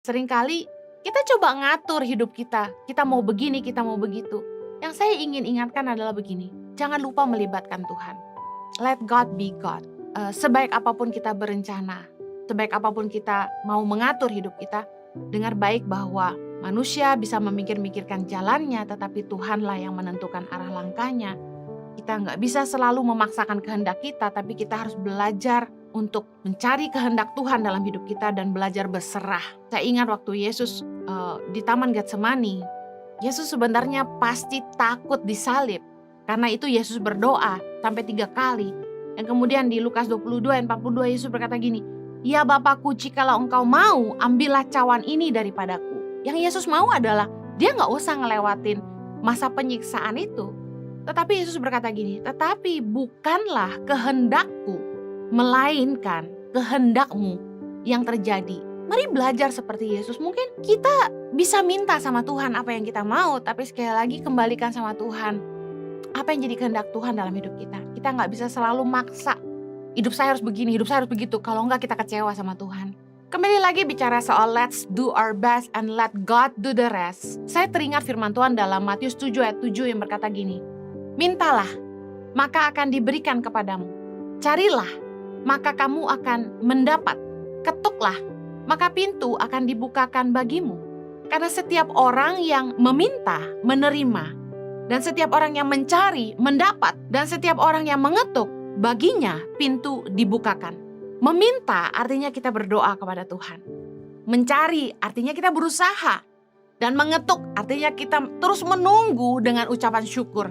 Seringkali kita coba ngatur hidup kita. Kita mau begini, kita mau begitu. Yang saya ingin ingatkan adalah begini. Jangan lupa melibatkan Tuhan. Let God be God. Sebaik apapun kita berencana, sebaik apapun kita mau mengatur hidup kita, dengar baik bahwa manusia bisa memikir-mikirkan jalannya, tetapi Tuhanlah yang menentukan arah langkahnya. Kita nggak bisa selalu memaksakan kehendak kita, tapi kita harus belajar untuk mencari kehendak Tuhan dalam hidup kita dan belajar berserah. Saya ingat waktu Yesus di Taman Getsemani, Yesus sebenarnya pasti takut disalib. Karena itu Yesus berdoa sampai 3 kali. Dan kemudian di Lukas 22 ayat 42 Yesus berkata gini, "Ya Bapakku, jikalau engkau mau, ambillah cawan ini daripadaku." Yang Yesus mau adalah dia nggak usah ngelewatin masa penyiksaan itu. Tetapi Yesus berkata gini, "Tetapi bukanlah kehendakku, melainkan kehendakmu yang terjadi." Mari belajar seperti Yesus. Mungkin kita bisa minta sama Tuhan apa yang kita mau, tapi sekali lagi kembalikan sama Tuhan. Apa yang jadi kehendak Tuhan dalam hidup kita. Kita nggak bisa selalu maksa. Hidup saya harus begini, hidup saya harus begitu. Kalau enggak kita kecewa sama Tuhan. Kembali lagi bicara soal let's do our best and let God do the rest. Saya teringat firman Tuhan dalam Matius 7 ayat 7 yang berkata gini. Mintalah, maka akan diberikan kepadamu. Carilah, maka kamu akan mendapat. Ketuklah, maka pintu akan dibukakan bagimu. Karena setiap orang yang meminta, menerima. Dan setiap orang yang mencari, mendapat. Dan setiap orang yang mengetuk, baginya pintu dibukakan. Meminta artinya kita berdoa kepada Tuhan. Mencari artinya kita berusaha. Dan mengetuk artinya kita terus menunggu dengan ucapan syukur.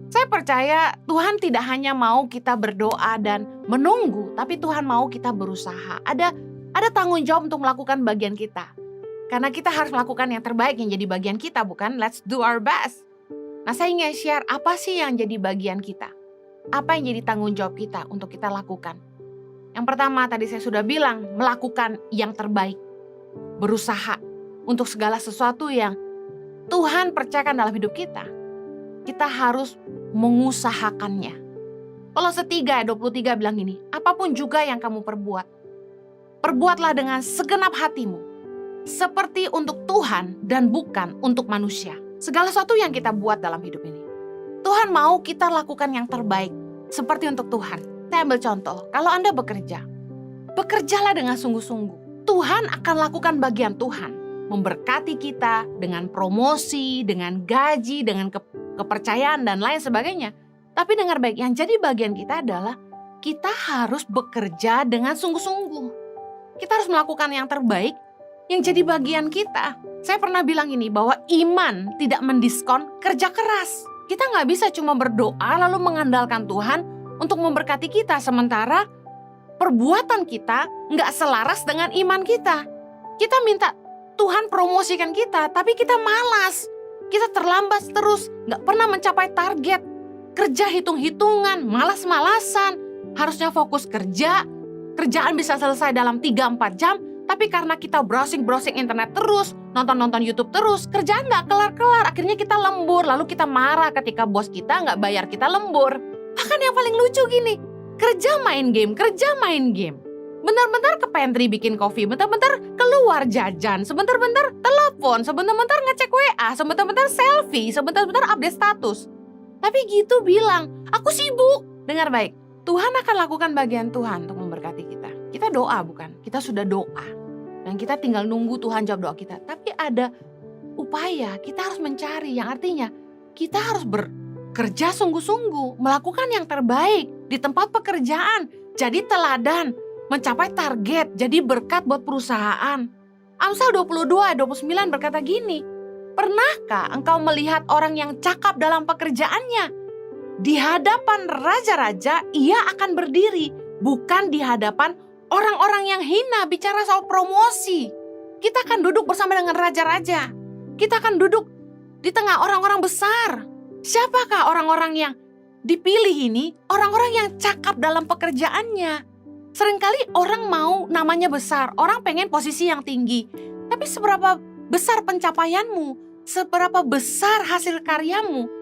Saya percaya Tuhan tidak hanya mau kita berdoa dan menunggu, tapi Tuhan mau kita berusaha. Ada tanggung jawab untuk melakukan bagian kita. Karena kita harus melakukan yang terbaik yang jadi bagian kita, bukan let's do our best. Nah, saya ingin share apa sih yang jadi bagian kita. Apa yang jadi tanggung jawab kita untuk kita lakukan. Yang pertama tadi saya sudah bilang, melakukan yang terbaik. Berusaha untuk segala sesuatu yang Tuhan percayakan dalam hidup kita. Kita harus mengusahakannya. Kolose 3 ayat 23 bilang gini, apapun juga yang kamu perbuat, perbuatlah dengan segenap hatimu, seperti untuk Tuhan dan bukan untuk manusia. Segala sesuatu yang kita buat dalam hidup ini, Tuhan mau kita lakukan yang terbaik, seperti untuk Tuhan. Saya ambil contoh, kalau Anda bekerja, bekerjalah dengan sungguh-sungguh. Tuhan akan lakukan bagian Tuhan, memberkati kita dengan promosi, dengan gaji, dengan kepercayaan dan lain sebagainya. Tapi dengar baik, yang jadi bagian kita adalah kita harus bekerja dengan sungguh-sungguh. Kita harus melakukan yang terbaik yang jadi bagian kita. Saya pernah bilang ini, bahwa iman tidak mendiskon kerja keras. Kita nggak bisa cuma berdoa lalu mengandalkan Tuhan untuk memberkati kita, sementara perbuatan kita nggak selaras dengan iman kita. Kita minta Tuhan promosikan kita, tapi kita malas. Kita terlambat terus, nggak pernah mencapai target. Kerja hitung-hitungan, malas-malasan. Harusnya fokus kerja, kerjaan bisa selesai dalam 3-4 jam, tapi karena kita browsing internet terus, nonton YouTube terus, kerjaan nggak kelar-kelar. Akhirnya kita lembur, lalu kita marah ketika bos kita nggak bayar kita lembur. Bahkan yang paling lucu gini, kerja main game. Bentar-bentar ke pantry bikin kopi, bentar-bentar keluar jajan, sebentar-bentar telepon, sebentar-bentar ngecek WA, sebentar-bentar selfie, sebentar-bentar update status. Tapi gitu bilang, aku sibuk. Dengar baik, Tuhan akan lakukan bagian Tuhan untuk memberkati kita. Kita doa bukan? Kita sudah doa. Dan kita tinggal nunggu Tuhan jawab doa kita. Tapi ada upaya, kita harus mencari. Yang artinya kita harus bekerja sungguh-sungguh. Melakukan yang terbaik di tempat pekerjaan. Jadi teladan, mencapai target, jadi berkat buat perusahaan. Amsal 22 ayat 29 berkata gini, pernahkah engkau melihat orang yang cakap dalam pekerjaannya? Di hadapan raja-raja ia akan berdiri, bukan di hadapan orang-orang yang hina. Bicara soal promosi, kita akan duduk bersama dengan raja-raja. Kita akan duduk di tengah orang-orang besar. Siapakah orang-orang yang dipilih ini? Orang-orang yang cakap dalam pekerjaannya. Seringkali orang mau namanya besar, orang pengen posisi yang tinggi. Tapi seberapa besar pencapaianmu? Seberapa besar hasil karyamu?